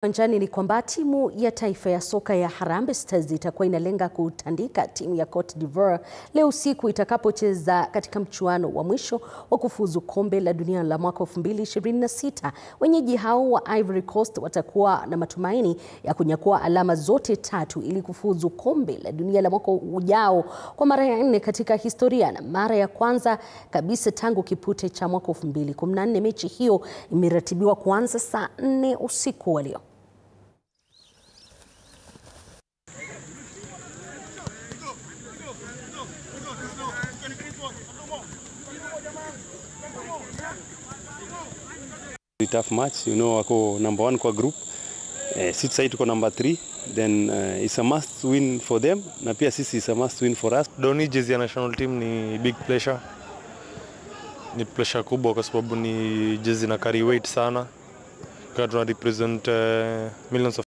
Uwanjani ni kwamba timu ya taifa ya soka ya Harambee Stars itakuwa inalenga kutandika timu ya Cote d'Ivoire leo usiku itakapocheza katika mchuano wa mwisho wa kufuzu kombe la dunia la mwaka 2026. Wenyeji hao wa Ivory Coast watakuwa na matumaini ya kunyakua alama zote tatu ili kufuzu kombe la dunia la mwaka ujao kwa mara ya 4 katika historia na mara ya kwanza kabisa tangu kipute cha mwaka 2014. Mechi hiyo imeratibiwa kuanza saa 4 usiku wa leo. Tough match, wako number 1 kwa group. Sisi sasa tuko number 3, then it's a must win for them na pia sisi it's a must win for us. Doni jezi ya national team ni big pleasure. Ni pleasure kubwa kwa sababu ni jezi na carry weight sana. Kwa tuna represent millions of